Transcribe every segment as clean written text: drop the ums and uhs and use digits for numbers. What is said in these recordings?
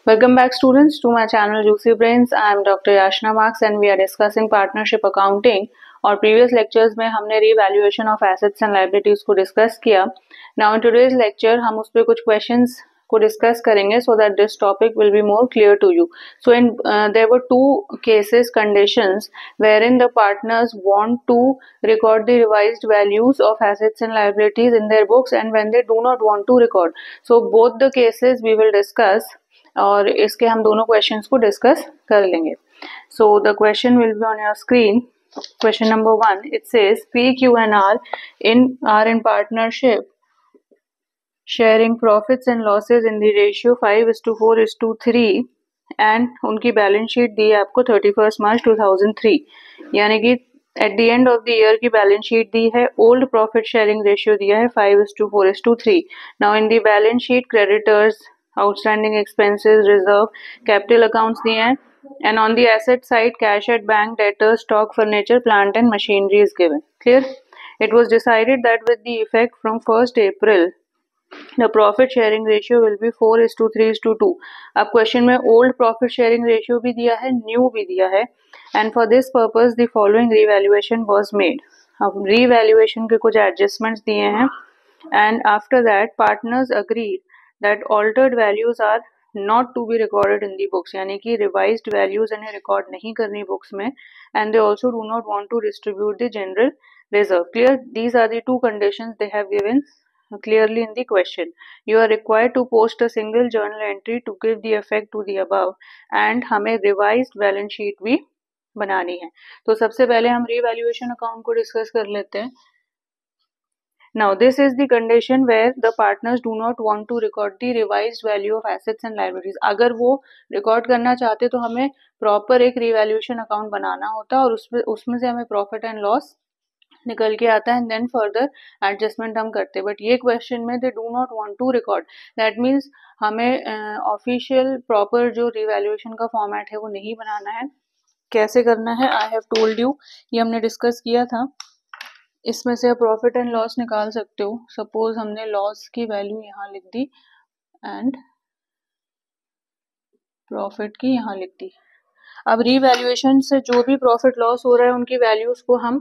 Welcome back students to my channel Juicy Brains. I am Dr. Yashna Marks and we are discussing partnership accounting. और previous lectures में हमने revaluation of assets and liabilities को discuss किया. Now in today's lecture हम उस पर कुछ questions को discuss करेंगे so that this topic will be more clear to you. So there were two cases, conditions wherein the partners want to record the revised values of assets and liabilities in their books and when they do not want to record. So both the cases we will discuss और इसके हम दोनों questions को discuss कर लेंगे. So the question will be on your screen. Question number 1, it says P Q and R in partnership sharing profits and losses in the ratio 5:4:3 and उनकी balance sheet दी है आपको 31 मार्च 2003. यानी कि at the end of the year की balance sheet दी है. Old profit sharing ratio दिया है 5:4:3. Now in the balance sheet creditors, outstanding expenses, reserve, capital accounts दिए हैं and on the asset side cash at bank, debtors, stock, furniture, plant and machinery is given. Clear? It was decided that with the effect from 1st April the profit sharing ratio will be 4:3:2. अब question में old profit sharing ratio भी दिया है, new भी दिया है and for this purpose the following revaluation was made. अब revaluation के कुछ adjustments दिए हैं and after that partners agreed that altered values are not to be recorded in the books. यानी कि revised values इन्हें record नहीं करनी books में and they also do not want to distribute the general reserve. Clear? These are the two conditions they have given clearly in the question. You are required to post a single journal entry to give the effect to the above and हमें revised balance sheet भी बनानी है. तो सबसे पहले हम revaluation account को discuss कर लेते हैं. Now this is the condition where the partners do not want to record the revised value of assets and liabilities. अगर वो record करना चाहते तो हमें proper एक revaluation account बनाना होता और उसमें से हमें profit and loss निकल के आता है and then further adjustment हम करते. But ये question में they do not want to record. That means हमें official proper जो revaluation का format है वो नहीं बनाना है. कैसे करना है I have told you, ये हमने discuss किया था. इसमें से प्रॉफिट एंड लॉस निकाल सकते हो. सपोज हमने लॉस की वैल्यू यहाँ लिख दी एंड प्रॉफिट की यहाँ लिख दी. अब रीवैल्यूएशन से जो भी प्रॉफिट लॉस हो रहा है उनकी वैल्यूज को हम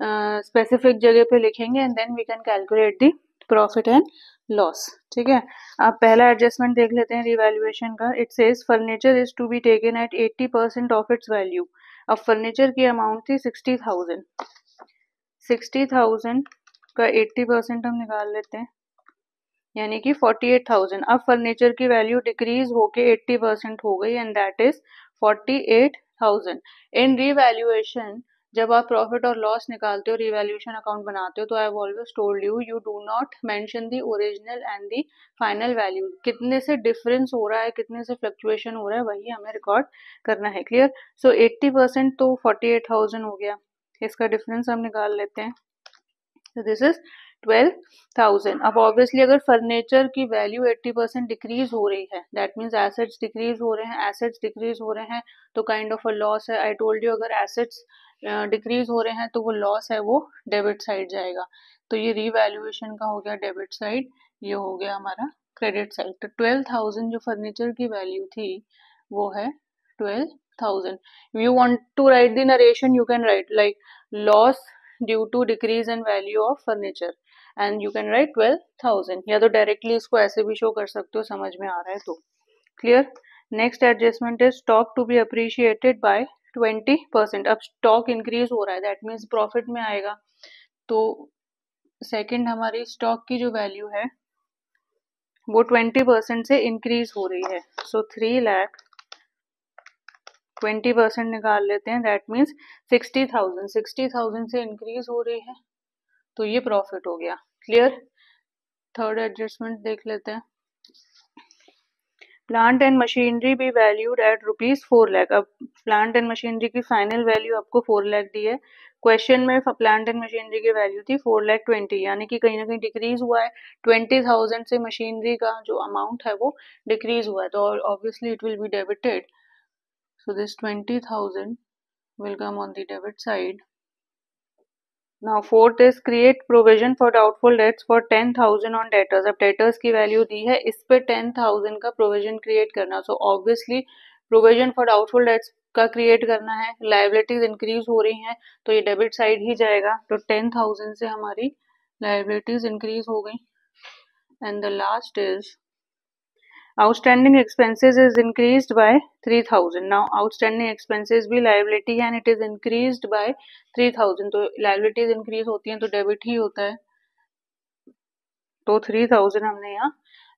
स्पेसिफिक जगह पे लिखेंगे and then we can calculate the profit and loss. ठीक है. अब पहला एडजस्टमेंट देख लेते हैं रीवैल्यूएशन का. It says furniture is to be taken at 80% of its value. अब फर्नीचर की अमाउंट थी 60,000. 60,000 का 80% हम निकाल लेते हैं यानी कि 48,000. अब फर्नीचर की वैल्यू डिक्रीज होके 80% हो गई and that is 48,000. In revaluation जब आप प्रॉफिट और लॉस निकालते हो, रीवैल्यूएशन अकाउंट बनाते हो, तो I have always told you you do not mention the original and the final value. कितने से डिफरेंस हो रहा है, कितने से फ्लक्चुएशन हो रहा है, वही हमें रिकॉर्ड करना है. क्लियर? सो 80% तो 48,000 हो गया. इसका डिफरेंस हम निकाल लेते हैं. तो दिस इज 12,000. अब ऑब्वियसली अगर फर्नीचर की वैल्यू 80% डिक्रीज हो रही है दैट मीन्स एसेट्स डिक्रीज हो रहे हैं. एसेट्स डिक्रीज हो रहे हैं तो काइंड ऑफ अ लॉस है. आई टोल्ड यू अगर एसेट्स डिक्रीज हो रहे हैं तो वो लॉस है, वो डेबिट साइड जाएगा. तो ये रीवैल्यूएशन का हो गया डेबिट साइड, ये हो गया हमारा क्रेडिट साइड. तो 12,000 जो फर्नीचर की वैल्यू थी वो है 12,000. You want to write the narration, you can write like loss due to decrease in value of furniture and you can write 12,000. या तो डायरेक्टली इसको ऐसे भी शो कर सकते हो, समझ में आ रहा है तो. Clear? Next adjustment is stock to be appreciated by 20%. अब स्टॉक इंक्रीज हो रहा है दैट मीन्स प्रॉफिट में आएगा. तो सेकेंड हमारी स्टॉक की जो वैल्यू है वो 20% से इंक्रीज हो रही है. सो 3 लाख 20% निकाल लेते हैं दैट मीन्स 60,000. 60,000 से इंक्रीज हो रही है तो ये प्रॉफिट हो गया. क्लियर? थर्ड एडजस्टमेंट देख लेते हैं. प्लांट एंड मशीनरी भी वैल्यूड एट ₹4 लाख. अब प्लांट एंड मशीनरी की फाइनल वैल्यू आपको 4 लाख दी है. क्वेश्चन में प्लांट एंड मशीनरी की वैल्यू थी 4,20,000 यानी कि कहीं ना कहीं डिक्रीज हुआ है. 20,000 से मशीनरी का जो अमाउंट है वो डिक्रीज हुआ है तो obviously it will be debited. So this 20,000 will come on the debit side now fourth is create provision for doubtful debts for 10,000 on debtors. अब डेटर्स की वैल्यू दी है, इस पे 10,000 का प्रोविजन क्रिएट करना। So obviously provision for doubtful debts का create करना है, लाइबिलिटीज इंक्रीज हो रही हैं तो ये डेबिट साइड ही जाएगा, तो 10,000 से हमारी लाइबिलिटीज इंक्रीज हो गई। And the last is outstanding expenses is increased by 3,000. now outstanding expenses भी liability है and it is increased by 3,000, तो liabilities increase होती हैं तो debit ही होता है, तो 3,000 हमने यहाँ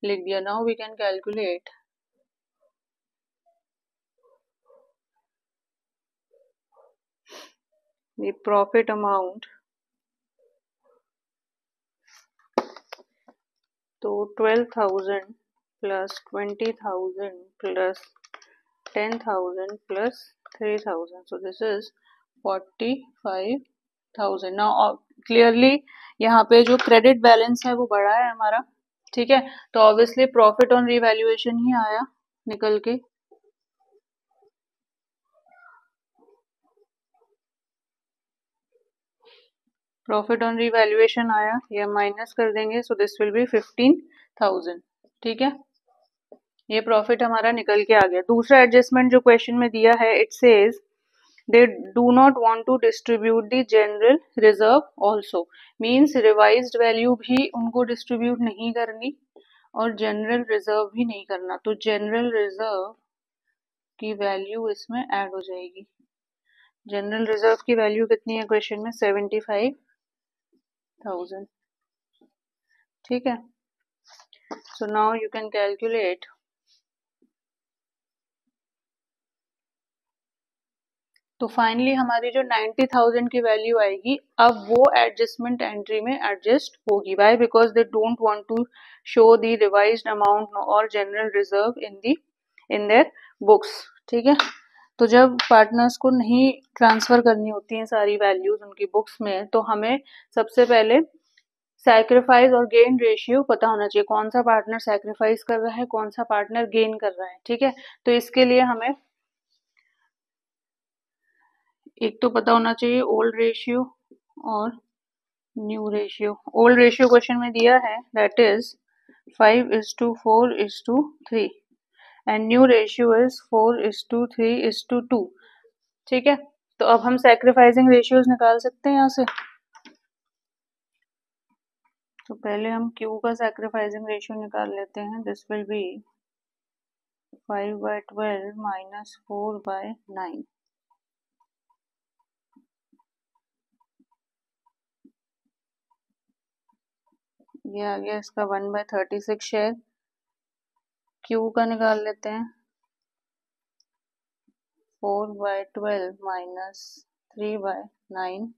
लिख दिया। now we can calculate the profit amount, तो 12,000 plus 20,000 plus 10,000 plus 3,000, so this is 45,000। now clearly यहाँ पे जो क्रेडिट बैलेंस है वो बढ़ा है हमारा, ठीक है, तो ऑब्वियसली प्रॉफिट ऑन रिवैल्यूएशन ही आया निकल के। प्रॉफिट ऑन रिवैल्यूएशन आया, ये माइनस कर देंगे, सो दिस विल बी 15,000, ठीक है, ये प्रॉफिट हमारा निकल के आ गया। दूसरा एडजस्टमेंट जो क्वेश्चन में दिया है, it says they do not want to distribute the general reserve also, means revised value भी उनको distribute नहीं करनी और general reserve भी नहीं करना, तो general reserve की वैल्यू इसमें ऐड हो जाएगी। जनरल रिजर्व की वैल्यू कितनी है क्वेश्चन में, 75,000, ठीक है। So now you can calculate तो फाइनली हमारी जो 90,000 की वैल्यू आएगी, अब वो एडजस्टमेंट एंट्री में एडजस्ट होगी। Why? Because they don't want to show the revised amount और general reserve in their books, ठीक है। तो जब पार्टनर्स को नहीं ट्रांसफर करनी होती हैं सारी वैल्यूज उनकी बुक्स में, तो हमें सबसे पहले सैक्रिफाइस और गेन रेशियो पता होना चाहिए, कौन सा पार्टनर सैक्रिफाइस कर रहा है, कौन सा पार्टनर गेन कर रहा है, ठीक है। तो इसके लिए हमें एक तो पता होना चाहिए ओल्ड रेशियो और new ratio. Old ratio question में दिया है, that is 5:4:3 and new ratio is 4:3:2, ठीक है। तो अब हम सैक्रिफाइसिंग रेशियोज निकाल सकते हैं यहाँ से। तो पहले हम Q का सैक्रिफाइसिंग रेशियो निकाल लेते हैं, दिस विल बी 5/12 minus 4/9, ये आ गया इसका 1/36 शेयर। Q का निकाल लेते हैं, 4/12 minus 3/9,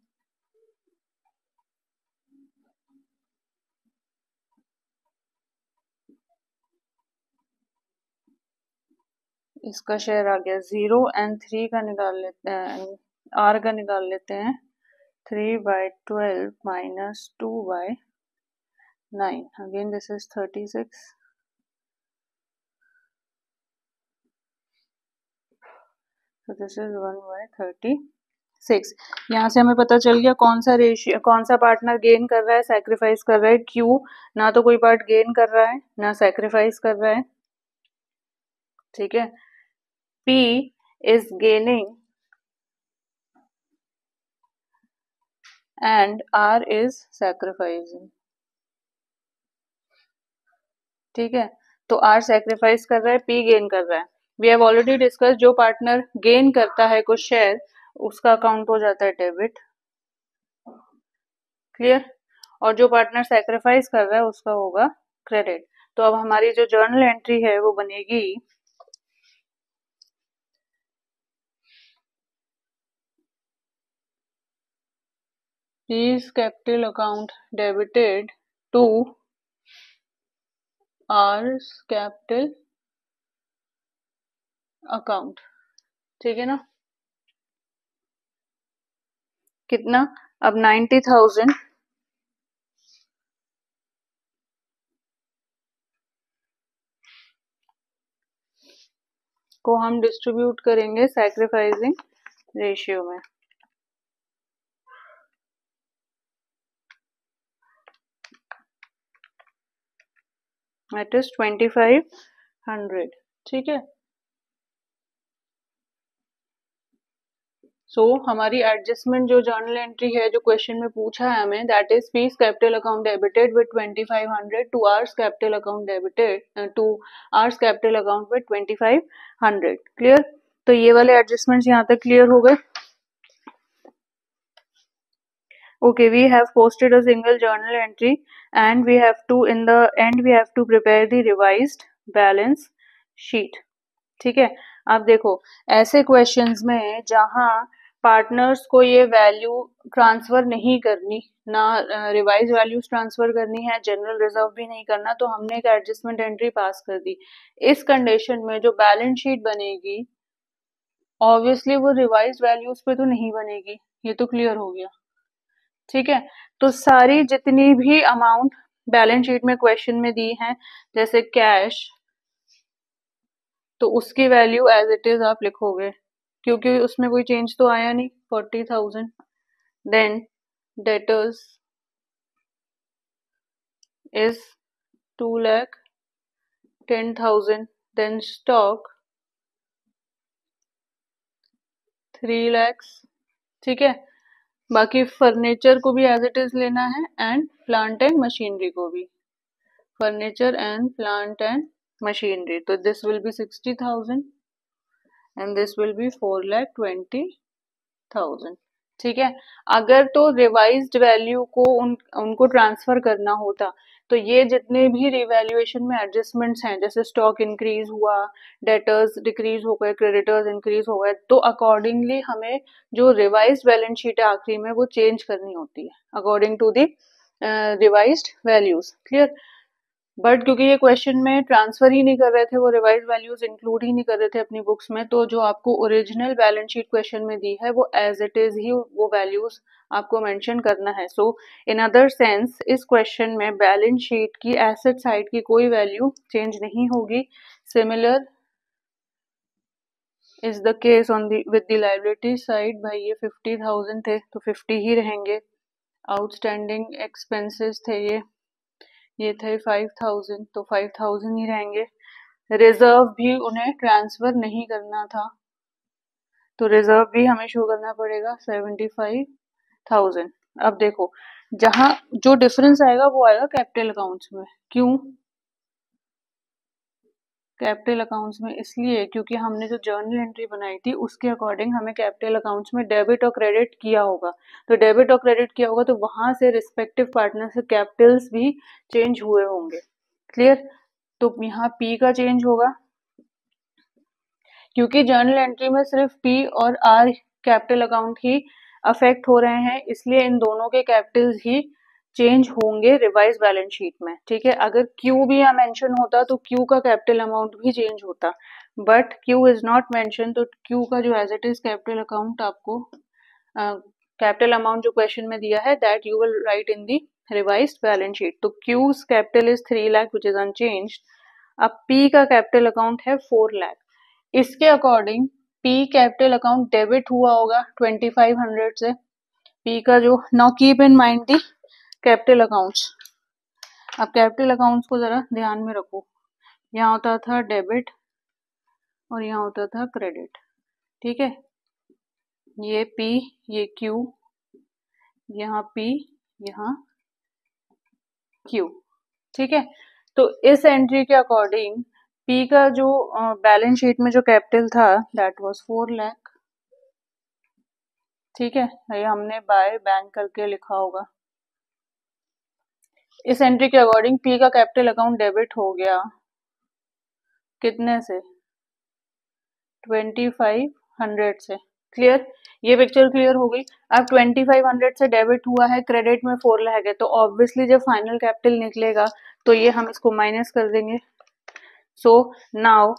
इसका शेयर आ गया 0 एंड 3 का निकाल लेते हैं, R का निकाल लेते हैं, 3/12 minus 2/9, again this is 36, so this is 1/36। यहाँ से हमें पता चल गया कौन सा रेशियो, कौन सा पार्टनर गेन कर रहा है, सैक्रिफाइस कर रहा है। Q ना तो कोई पार्ट गेन कर रहा है ना सैक्रिफाइस कर रहा है, ठीक है। P is gaining and R is sacrificing, ठीक है। तो R सैक्रिफाइस कर रहा है, P गेन कर रहा है। वी हैव ऑलरेडी डिस्कस, जो पार्टनर गेन करता है कुछ शेयर उसका अकाउंट हो जाता है डेबिट, क्लियर, और जो पार्टनर सैक्रिफाइस कर रहा है उसका होगा क्रेडिट। तो अब हमारी जो जर्नल एंट्री है वो बनेगी P's capital account debited to R's capital account, ठीक है ना। कितना, अब 90,000 को हम डिस्ट्रीब्यूट करेंगे सैक्रिफाइसिंग रेशियो में। That is 2500। ठीक है, सो हमारी एडजस्टमेंट जो जर्नल एंट्री है जो क्वेश्चन में पूछा है हमें, that is P's capital account debited with 2500 to R's capital account debited to R's capital account with 2500। Clear? तो ये वाले एडजस्टमेंट्स यहाँ तक क्लियर हो गए। Okay, we have posted a single journal entry and we have to in the end we have to prepare the revised balance sheet। ठीक है, अब देखो ऐसे क्वेश्चंस में जहां पार्टनर्स को ये वैल्यू ट्रांसफर नहीं करनी, ना रिवाइज वैल्यूज ट्रांसफर करनी है, जनरल रिजर्व भी नहीं करना, तो हमने एक एडजस्टमेंट एंट्री पास कर दी। इस कंडीशन में जो बैलेंस शीट बनेगी ऑब्वियसली वो रिवाइज वैल्यूज पे तो नहीं बनेगी, ये तो क्लियर हो गया। ठीक है, तो सारी जितनी भी अमाउंट बैलेंस शीट में क्वेश्चन में दी हैं, जैसे कैश, तो उसकी वैल्यू एज इट इज आप लिखोगे क्योंकि उसमें कोई चेंज तो आया नहीं, 40,000। Then debtors is 2,10,000। Then stock 3 lakh. ठीक है, बाकी फर्नीचर को भी एज इट इज लेना है एंड प्लांट एंड मशीनरी को भी, furniture and plant and machinery. तो this will be 60,000 and this will be 4,20,000। ठीक है, अगर तो रिवाइज्ड वैल्यू को उनको ट्रांसफर करना होता तो ये जितने भी रिवैल्यूएशन में एडजस्टमेंट्स हैं, जैसे स्टॉक इंक्रीज हुआ, डेटर्स डिक्रीज हो गए, क्रेडिटर्स इंक्रीज हो गए, तो अकॉर्डिंगली हमें जो रिवाइज्ड बैलेंस शीट है आखिरी में वो चेंज करनी होती है according to the revised values. Clear? But क्योंकि ये क्वेश्चन में ट्रांसफर ही नहीं कर रहे थे, वो रिवाइज वैल्यूज इंक्लूड ही नहीं कर रहे थे अपनी बुक्स में, तो जो आपको ओरिजिनल बैलेंस शीट क्वेश्चन में दी है वो एज इट इज ही वो वैल्यूज आपको मेंशन करना है। सो इन अदर सेंस इस क्वेश्चन में बैलेंस शीट की एसेट साइड की कोई वैल्यू चेंज नहीं होगी। Similar is the case on the with the liability side. भाई ये 50,000 थे तो 50 ही रहेंगे। आउटस्टैंडिंग एक्सपेंसेस थे ये थे 5,000 तो 5,000 ही रहेंगे। रिजर्व भी उन्हें ट्रांसफर नहीं करना था तो रिजर्व भी हमें शो करना पड़ेगा 75,000। अब देखो जहां जो डिफरेंस आएगा वो आएगा कैपिटल अकाउंट्स में। क्यों कैपिटल अकाउंट्स में? इसलिए क्योंकि हमने जो जर्नल एंट्री बनाई थी उसके अकॉर्डिंग हमें कैपिटल अकाउंट्स में डेबिट और क्रेडिट किया होगा, तो डेबिट और क्रेडिट किया होगा तो वहां से रिस्पेक्टिव पार्टनर से कैपिटल्स भी चेंज हुए होंगे। क्लियर? तो यहाँ पी का चेंज होगा क्योंकि जर्नल एंट्री में सिर्फ पी और are capital account he affect हो रहे हैं, इसलिए इन दोनों के कैपिटल्स ही चेंज होंगे रिवाइज बैलेंस शीट में। ठीक है, अगर क्यू भी यहाँ मेंशन होता तो क्यू का कैपिटल अमाउंट भी चेंज होता, but Q is not mention, तो क्यू का जो as it is capital account आपको कैपिटल अमाउंट जो क्वेश्चन में दिया है that you will write in the revised balance sheet. तो Q's capital is 3 lakh which is unchanged. अब पी का कैपिटल अकाउंट है 4 लाख। इसके according P capital account debit हुआ होगा 2500 से। पी का जो now keep in mind the capital accounts. अब कैपिटल अकाउंट्स को जरा ध्यान में रखो, यहाँ होता था डेबिट और यहाँ होता था क्रेडिट। ठीक है, ये पी ये क्यू, यहाँ पी यहाँ क्यू। ठीक है, तो इस एंट्री के अकॉर्डिंग पी का जो बैलेंस शीट में जो कैपिटल था दैट वाज 4 लाख। ठीक है, ये हमने बाय बैंक करके लिखा होगा। इस एंट्री के अकॉर्डिंग पी का कैपिटल अकाउंट डेबिट हो गया कितने से? 2500 से। क्लियर? ये पिक्चर क्लियर हो गई। अब 2500 से डेबिट हुआ है, क्रेडिट में 4 लाख है, तो ऑब्वियसली जब फाइनल कैपिटल निकलेगा तो ये हम इसको माइनस कर देंगे। सो now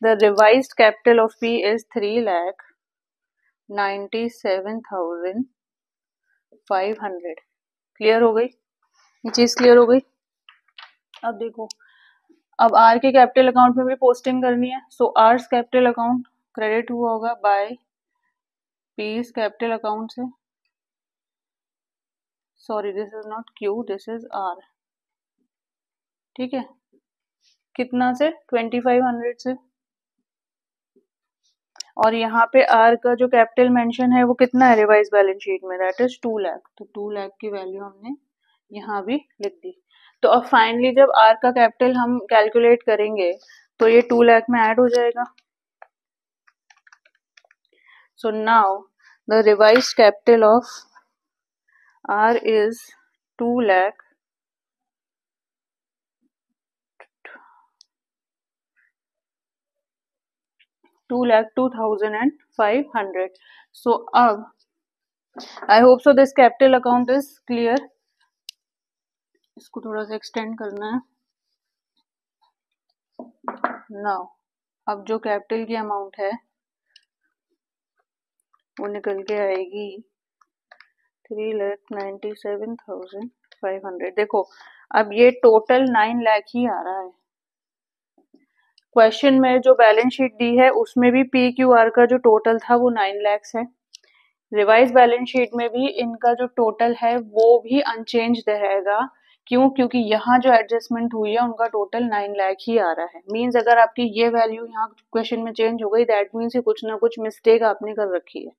the revised capital of P is 3,97,500। Clear हो गई ये चीज? क्लियर हो गई। अब देखो अब आर के कैपिटल अकाउंट में भी पोस्टिंग करनी है, so R's capital account credit हुआ होगा बाय पीस कैपिटल अकाउंट से। Sorry this is not Q, this is R. ठीक है, कितना से 2500 से, और यहाँ पे आर का जो कैपिटल मेंशन है वो कितना है रिवाइज बैलेंस शीट में, दैट इज 2 लाख। तो 2 लाख की वैल्यू हमने यहाँ भी लिख दी। तो अब फाइनली जब आर का कैपिटल हम कैलकुलेट करेंगे तो ये 2 लाख में ऐड हो जाएगा। So now the revise capital of R is 2 lakh 2,02,500। So अब I hope so this capital account is clear. इसको थोड़ा सा एक्सटेंड करना है। नाउ अब जो कैपिटल की अमाउंट है वो निकल के आएगी 3,97,500। देखो अब ये टोटल 9 लाख ही आ रहा है। क्वेश्चन में जो बैलेंस शीट दी है उसमें भी पी क्यू आर का जो टोटल था वो 9 लाख है। रिवाइज बैलेंस शीट में भी इनका जो टोटल है वो भी अनचेंज रहेगा। क्यों? क्योंकि यहाँ जो एडजस्टमेंट हुई है उनका टोटल 9 लाख ही आ रहा है। मींस अगर आपकी ये वैल्यू यहाँ क्वेश्चन में चेंज हो गई दैट मीन्स कुछ ना कुछ मिस्टेक आपने कर रखी है।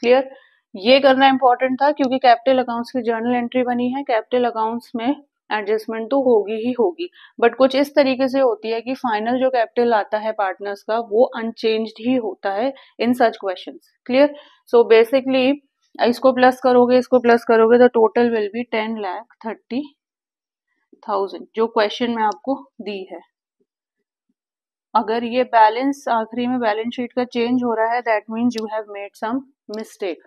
क्लियर? ये करना इंपॉर्टेंट था क्योंकि कैपिटल अकाउंट्स की जर्नल एंट्री बनी है। कैपिटल अकाउंट्स में एडजस्टमेंट तो होगी ही होगी, बट कुछ इस तरीके से होती है कि फाइनल जो कैपिटल आता है पार्टनर्स का वो अनचेंज्ड ही होता है in such questions. Clear? So basically इसको प्लस करोगे तो टोटल विल बी 10,30,000 जो क्वेश्चन में आपको दी है। अगर ये बैलेंस आखिरी में बैलेंस शीट का चेंज हो रहा है that means you have made some mistake.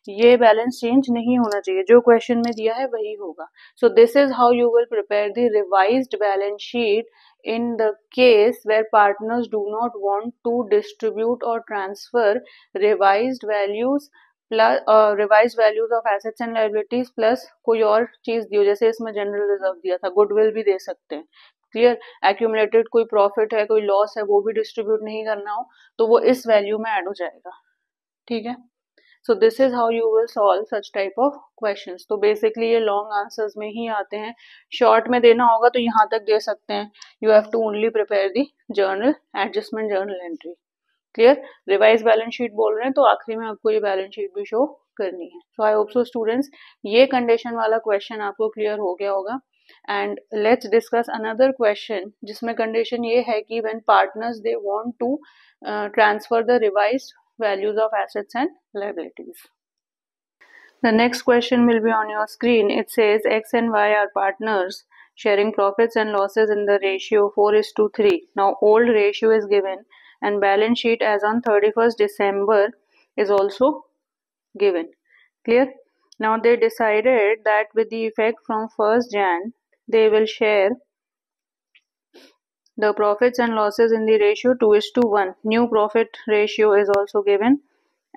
ये बैलेंस चेंज नहीं होना चाहिए, जो क्वेश्चन में दिया है वही होगा। So this is how you will prepare the revised balance sheet in the case where partners do not want to distribute or transfer revised values plus revised values of assets and liabilities plus कोई और चीज दी हो, जैसे इसमें general reserve दिया था, goodwill भी दे सकते हैं। क्लियर? एक्यूमुलेटेड कोई प्रॉफिट है कोई लॉस है वो भी डिस्ट्रीब्यूट नहीं करना हो तो वो इस वैल्यू में ऐड हो जाएगा। ठीक है? So this is how you will solve such type of questions. तो basically ये long answers में ही आते हैं। short में देना होगा तो यहाँ तक दे सकते हैं। You have to only prepare the journal adjustment journal entry. Clear? Revise balance sheet बोल रहे हैं तो आखिरी में आपको ये balance sheet भी show करनी है। So I hope so students ये condition वाला question आपको clear हो गया होगा। And let's discuss another question जिसमें condition ये है कि when partners they want to transfer the revised values of assets and liabilities. The next question will be on your screen. It says X and Y are partners sharing profits and losses in the ratio 4:3. Now old ratio is given and balance sheet as on 31st December is also given. Clear? Now they decided that with the effect from 1st Jan they will share the profits and losses in the ratio 2:1. New profit ratio is also given,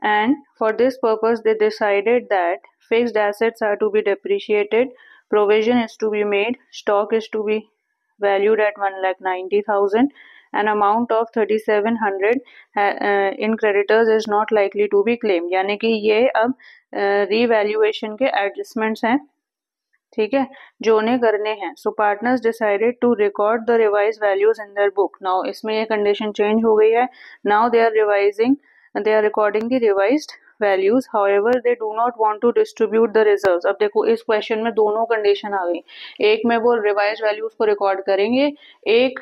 and for this purpose they decided that fixed assets are to be depreciated, provision is to be made, stock is to be valued at 1,90,000, an amount of 3,700 in creditors is not likely to be claimed. यानी कि ये अब revaluation के adjustments हैं, ठीक है, जो उन्हें करने हैं। So partners decided to record the revise values in their book. Now इसमें ये कंडीशन चेंज हो गई है। Now they are recording the revised values, however they do not want to distribute the reserves. अब देखो इस क्वेश्चन में दोनों कंडीशन आ गई, एक में वो रिवाइज वैल्यूज को रिकॉर्ड करेंगे, एक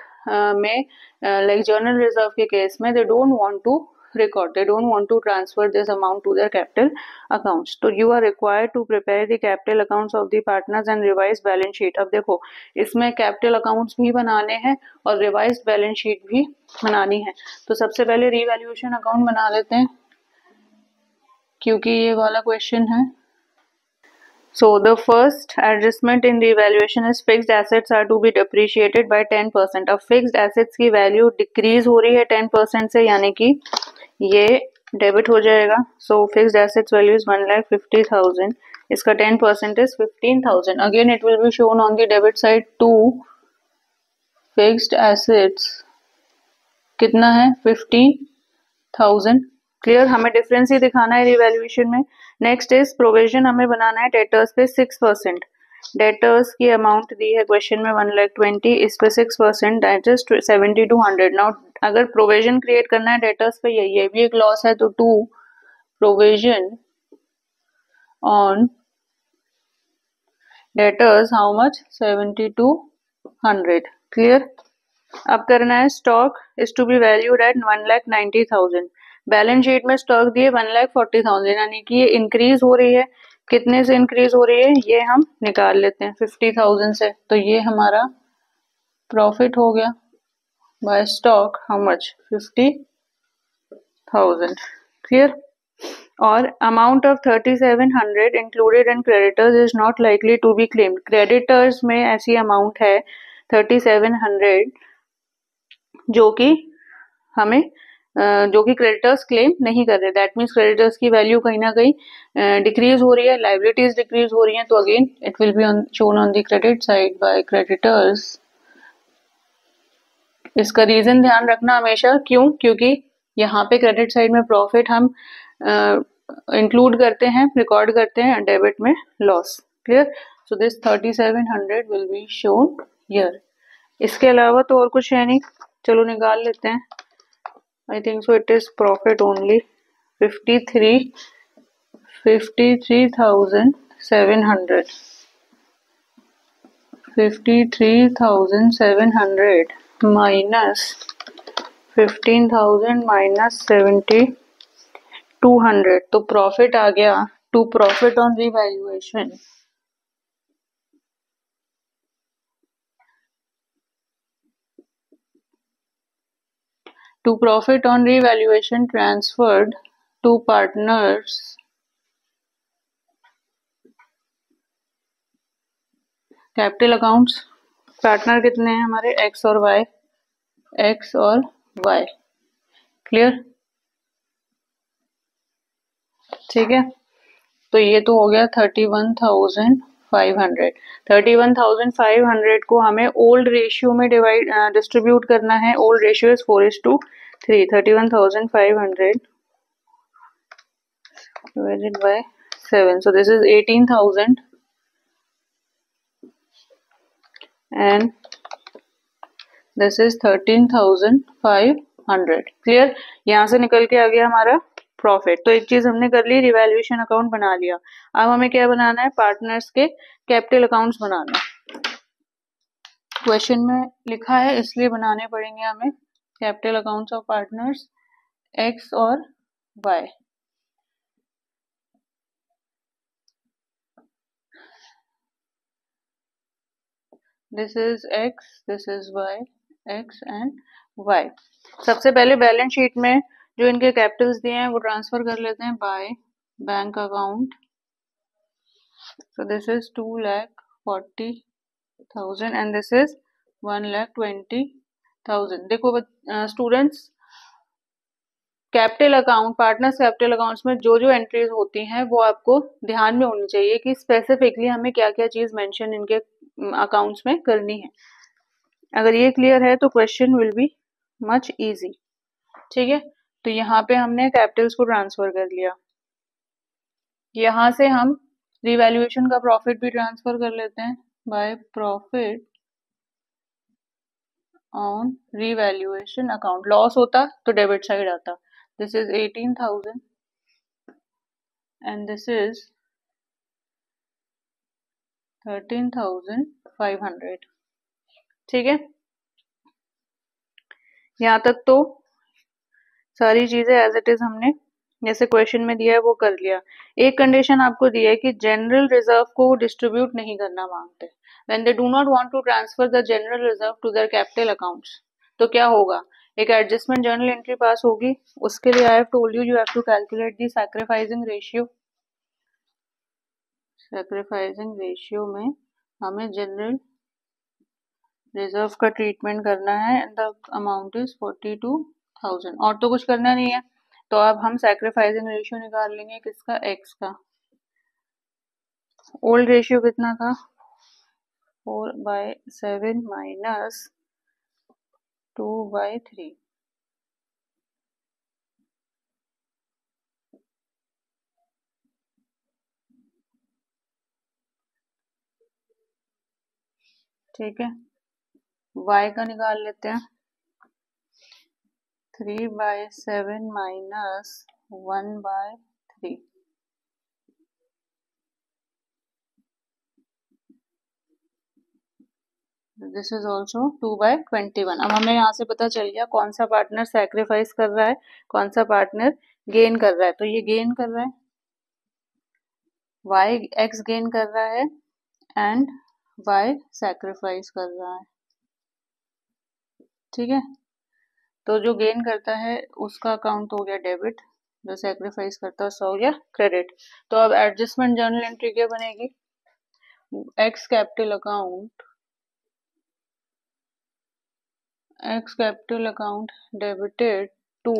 में लाइक जर्नल रिजर्व के केस में they don't want to record, they don't want to transfer this amount to their capital accounts. So you are required to prepare the capital accounts of the partners and revise balance sheet. अब देखो इसमें capital accounts भी बनाने हैं और revised balance sheet भी बनानी है। तो सबसे पहले revaluation account बना लेते हैं क्योंकि ये वाला question है। So the first adjustment in the evaluation is fixed assets are to be depreciated by 10%. अब fixed assets की value decrease हो रही है 10% से, यानी कि ये डेबिट हो जाएगा। So fixed assets value is 1,50,000, इसका 10% is 15,000। Again it will be shown on the debit side to fixed assets कितना है 15,000। क्लियर? हमें डिफरेंस ही दिखाना है रिवैल्यूएशन में। नेक्स्ट इज प्रोविजन, हमें बनाना है डेटर्स पे 6%। डेटर्स की अमाउंट दी है क्वेश्चन में 1,20,000, इस पे 6%, दैट इज 7200। नाउ अगर प्रोविजन क्रिएट करना है डेटर्स पे, ये भी एक लॉस है, तो to provision on debtors how much, 7200। Clear. अब करना है stock is to be valued at 1,90,000। Balance sheet में स्टॉक दिए 1,40,000, यानी कि ये इंक्रीज हो रही है। कितने से इंक्रीज हो रही है ये हम निकाल लेते हैं 50,000 से, तो ये हमारा प्रॉफिट हो गया by stock how much, 50,000। Clear. और amount of 3,700 included in creditors is not likely to be claimed. Creditors में ऐसी अमाउंट है 3,700 जो कि हमें जो कि क्रेडिटर्स क्लेम नहीं कर रहे। दैट मीन्स क्रेडिटर्स की वैल्यू कहीं ना कहीं डिक्रीज हो रही है, लाइबिलिटीज डिक्रीज हो रही हैं, तो again it will be shown on the credit side by creditors. इसका रीजन ध्यान रखना हमेशा, क्यों, क्योंकि यहाँ पे क्रेडिट साइड में प्रॉफिट हम इंक्लूड करते हैं, रिकॉर्ड करते हैं, डेबिट में loss. Clear. So this 3,700 will be shown here. इसके अलावा तो और कुछ है नहीं, चलो निकाल लेते हैं। I think so it is profit only, 53,700 53,700 minus 15,000 minus 7,200, तो प्रॉफिट आ गया to profit on revaluation transferred to partners capital accounts. Partner कितने हैं हमारे, एक्स और वाई, एक्स और वाई। क्लियर। ठीक है, तो ये तो हो गया 31,500। 31,500 को हमें ओल्ड रेशियो में डिस्ट्रीब्यूट करना है। Old ratio is 4:3। 31,500 divided by 7, so this is 18,000 and this is 13,500। Clear. यहां से निकल के आ गया हमारा प्रॉफिट। तो एक चीज हमने कर ली, रिवैल्यूएशन अकाउंट बना लिया। अब हमें क्या बनाना है, पार्टनर्स के कैपिटल अकाउंट्स बनाना है। क्वेश्चन में लिखा है इसलिए बनाने पड़ेंगे हमें capital accounts of partners X और Y. This is X, this is Y, X and Y. सबसे पहले बैलेंस शीट में जो इनके कैपिटल्स दिए हैं वो ट्रांसफर कर लेते हैं by bank account. So this is 2,40,000 and this is 1,20,000। देखो students, capital account, partners capital accounts में जो जो एंट्रीज होती हैं वो आपको ध्यान में होनी चाहिए कि स्पेसिफिकली हमें क्या क्या चीज मेंशन इनके अकाउंट्स में करनी है। अगर ये क्लियर है तो question will be much easy. ठीक है, तो यहाँ पे हमने कैपिटल्स को ट्रांसफर कर लिया। यहाँ से हम रिवैल्यूएशन का प्रॉफिट भी ट्रांसफर कर लेते हैं by profit on revaluation account. Loss होता तो डेबिट साइड आता। This is 18,000 and this is 13,500। ठीक है, यहाँ तक तो सारी चीजें एज इट इज हमने जैसे क्वेश्चन में दिया है वो कर लिया। एक कंडीशन आपको दी है कि जनरल रिजर्व को डिस्ट्रीब्यूट नहीं करना मांगते। When they do not want to transfer the general reserve to their capital accounts, तो क्या होगा, एक एडजस्टमेंट जर्नल एंट्री पास होगी। उसके लिए I have told you have to calculate the sacrificing ratio. Sacrificing ratio में हमें जनरल रिजर्व का ट्रीटमेंट करना है एंड द अमाउंट इज 42,000। और तो कुछ करना नहीं है, तो अब हम सैक्रिफाइसिंग रेशियो निकाल लेंगे किसका, एक्स का। ओल्ड रेशियो कितना था, 4/7 माइनस 2/3। ठीक है, y का निकाल लेते हैं। 3/7 माइनस 1/3, दिस इज ऑल्सो 2/21। अब हमें यहाँ से पता चल गया कौन सा पार्टनर सैक्रिफाइस कर रहा है, कौन सा पार्टनर गेन कर रहा है। तो ये गेन कर रहा है, y x गेन कर रहा है एंड y सैक्रिफाइस कर रहा है। ठीक है, तो जो गेन करता है उसका अकाउंट हो गया डेबिट, जो सैक्रिफाइस करता है उसका हो गया क्रेडिट। तो अब एडजस्टमेंट जर्नल एंट्री क्या बनेगी, X capital account debited to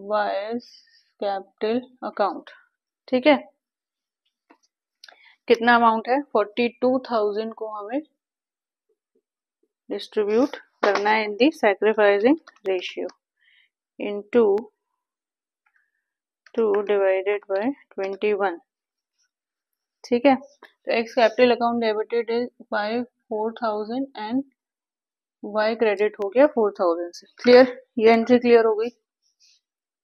Y capital account. ठीक है, कितना अमाउंट है, 42,000 को हमें डिस्ट्रीब्यूट करना है in the sacrificing ratio into 2 divided by 21। ठीक है, तो X capital account debited is by 4,000 and Y credit हो गया 4,000 से। क्लियर, ये एंट्री क्लियर हो गई।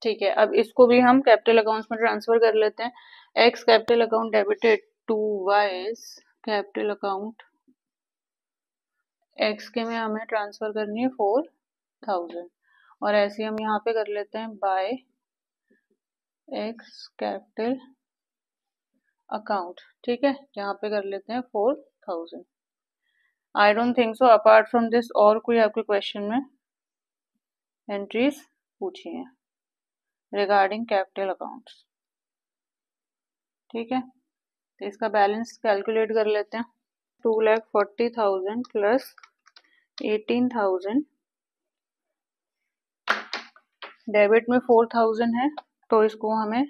ठीक है, अब इसको भी हम कैपिटल अकाउंट्स में ट्रांसफर कर लेते हैं। X capital account debited to Y capital account, X के में हमें ट्रांसफर करनी है 4,000 और ऐसे हम यहाँ पे कर लेते हैं बाय एक्स कैपिटल अकाउंट। ठीक है, यहाँ पे कर लेते हैं 4,000। I don't think so apart from this और कोई आपके क्वेश्चन में एंट्रीज पूछी हैं रिगार्डिंग कैपिटल अकाउंट्स। ठीक है, तो इसका बैलेंस कैलकुलेट कर लेते हैं। 2,40,000 प्लस 18,000, डेबिट में 4,000 है तो इसको हमें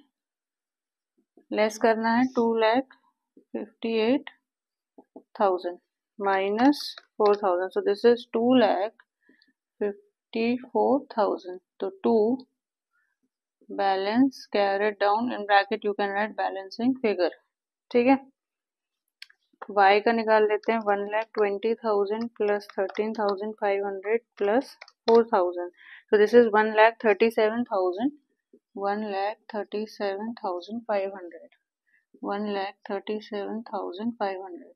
लेस करना है 2,58,000 माइनस 4,000, सो दिस इज 2,54,000। तो 2 balance carried down in bracket you can write balancing figure. ठीक है, y का निकाल लेते हैं 1,20,000 plus 13,500 plus 4,000, so this is 1,37,000, 1,37,500, 1,37,500।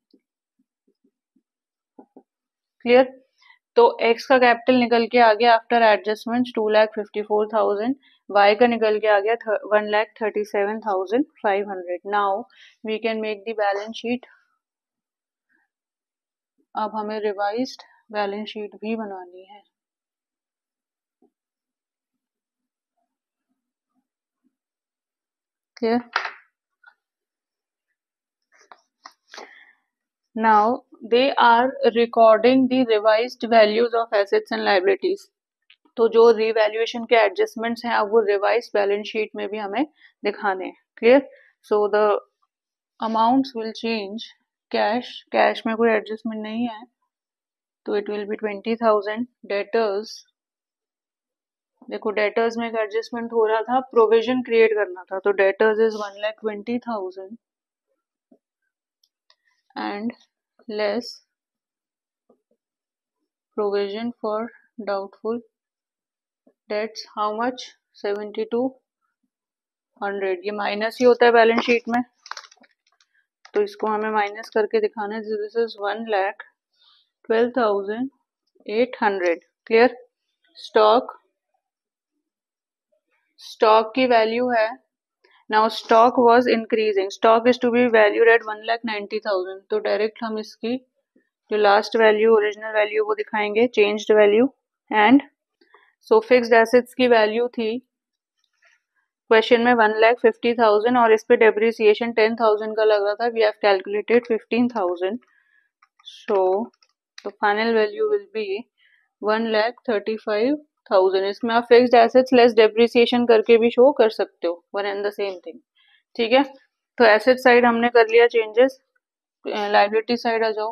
Clear, तो x का कैपिटल निकल के आ गया आफ्टर एडजस्टमेंट 2,54,000, y का निकल के आ गया 1,37,500। Now we can make the balance sheet. अब हमें रिवाइज्ड बैलेंस शीट भी बनानी है। Clear, now they are recording the revised values of assets and liabilities. तो जो रिवैल्यूएशन के एडजस्टमेंट्स हैं अब वो रिवाइज्ड बैलेंस शीट में भी हमें दिखाने हैं। Clear, so the amounts will change. Cash में कोई एडजस्टमेंट नहीं है तो इट विल बी 20,000। डेटर्स, देखो डेटर्स में एक एडजस्टमेंट हो रहा था, प्रोविजन क्रिएट करना था, तो debtors is 1,20,000 and less provision for doubtful debts how much, 7,200। ये माइनस ही होता है बैलेंस शीट में, तो इसको हमें माइनस करके दिखाना है। This is 1,12,800। क्लियर, स्टॉक की वैल्यू है, now stock was increasing, stock is to be valued at 1,90,000, तो डायरेक्ट हम इसकी जो लास्ट वैल्यू ओरिजिनल वैल्यू वो दिखाएंगे, changed value. And so fixed assets की वैल्यू थी क्वेश्चन में 1,50,000 और इस पे डेप्रिसिएशन 10,000 का लग रहा था। We have calculated 15,000, so the final value will be 1,35,000। इसमें आप फिक्स्ड एसेट्स लेस डेप्रिसिएशन करके भी शो कर सकते हो, one and the same thing. ठीक है, तो एसेट साइड हमने कर लिया चेंजेस। लायबिलिटी साइड आ जाओ।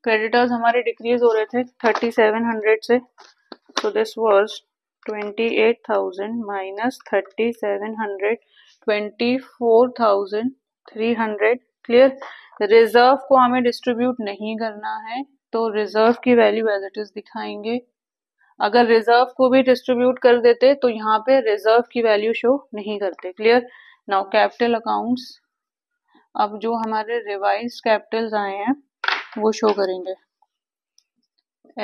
क्रेडिटर्स हमारे डिक्रीज हो रहे थे 3,700 से, so this was 28,000 minus 3,700, 24,300। Clear. Reserve को हमें डिस्ट्रीब्यूट नहीं करना है, तो रिजर्व की वैल्यू एज इट इज दिखाएंगे। अगर रिजर्व को भी डिस्ट्रीब्यूट कर देते तो यहाँ पे रिजर्व की वैल्यू शो नहीं करते। क्लियर। नाउ कैपिटल अकाउंट्स, अब जो हमारे रिवाइज कैपिटल्स आए हैं वो शो करेंगे,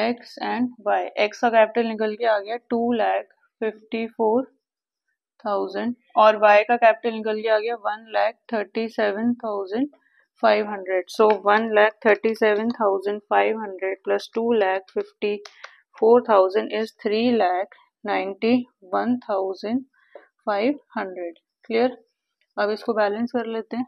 एक्स एंड वाई। एक्स का कैपिटल निकल के आ गया 2,54,000 और वाई का कैपिटल निकल के आ गया 1,37,500। सो 1,37,500 प्लस 2,54,000 इज 3,91,500। क्लियर। अब इसको बैलेंस कर लेते हैं।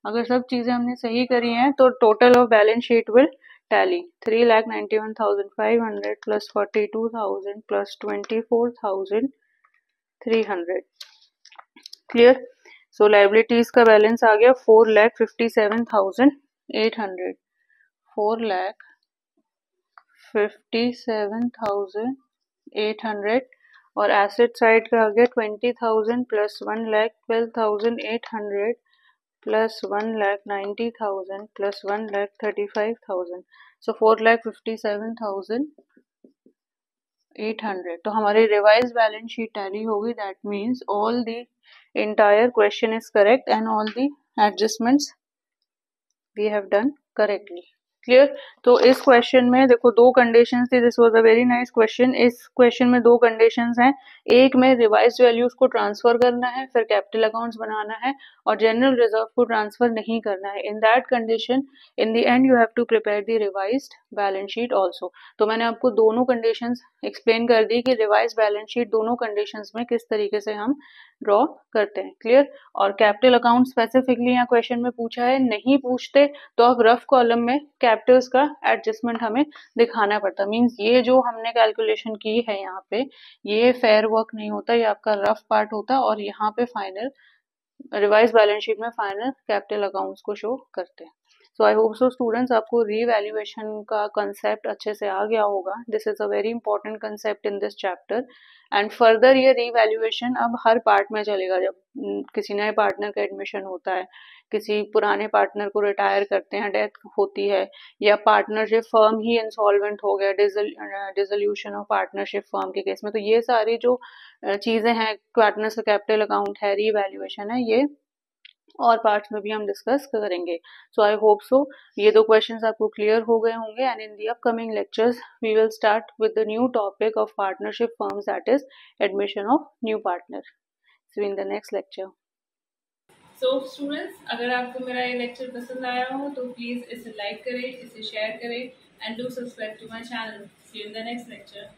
अगर सब चीजें हमने सही करी हैं तो total of balance sheet will tally 3,91,500 plus 42,000 plus 24,300। Clear. So liabilities का बैलेंस आ गया 4,57,800, 4,57,800 और एसेट साइड का आ गया 20,000 प्लस 1,12,800 प्लस 1,90,000 प्लस 1,35,000। सो 4,57,800। तो हमारी रिवाइज बैलेंस शीट टैली होगी। That means all the entire question is correct and all the adjustments we have done correctly. Clear. तो इस क्वेश्चन में देखो दो कंडीशंस थी। This was a very nice question. इस क्वेश्चन में दो कंडीशंस हैं, एक में रिवाइज्ड वैल्यूज को ट्रांसफर करना है, फिर कैपिटल अकाउंट्स बनाना है, और जनरल रिजर्व को ट्रांसफर नहीं करना है। In that condition in the end you have to prepare the revised balance sheet also. तो मैंने आपको दोनों कंडीशंस एक्सप्लेन कर दी कि रिवाइज बैलेंस शीट दोनों कंडीशंस में किस तरीके से हम ड्रॉ करते हैं। क्लियर। और कैपिटल अकाउंट स्पेसिफिकली यहाँ क्वेश्चन में पूछा है, नहीं पूछते तो आप रफ कॉलम में कैपिटल्स का एडजस्टमेंट हमें दिखाना पड़ता। मींस ये जो हमने कैलकुलेशन की है यहाँ पे, ये फेयर वर्क नहीं होता, ये आपका रफ पार्ट होता और यहाँ पे फाइनल रिवाइज बैलेंस शीट में फाइनल कैपिटल अकाउंट्स को शो करते हैं। सो आई होप सो स्टूडेंट्स आपको रीवैल्यूएशन का कंसेप्ट अच्छे से आ गया होगा। This is a very important concept in this chapter and further ये रीवैल्यूएशन अब हर पार्ट में चलेगा। जब किसी नए पार्टनर का एडमिशन होता है, किसी पुराने पार्टनर को रिटायर करते हैं, डेथ होती है, या पार्टनरशिप फर्म ही इंसॉल्वेंट हो गया, डिसोल्यूशन ऑफ पार्टनरशिप फर्म के केस में, तो ये सारी जो चीजें हैं, पार्टनर्स का कैपिटल अकाउंट है, रीवैल्यूएशन है, ये और पार्ट्स में भी हम डिस्कस करेंगे। सो आई होप सो ये दो क्वेश्चंस आपको क्लियर हो गए होंगे and in the upcoming lectures we will start with the new topic of partnership firms, that is admission of new partner. So in the next lecture. So students, अगर आपको मेरा ये लेक्चर पसंद आया हो तो प्लीज़ इसे लाइक करें, इसे शेयर करें and do subscribe to my channel. See you in the next lecture.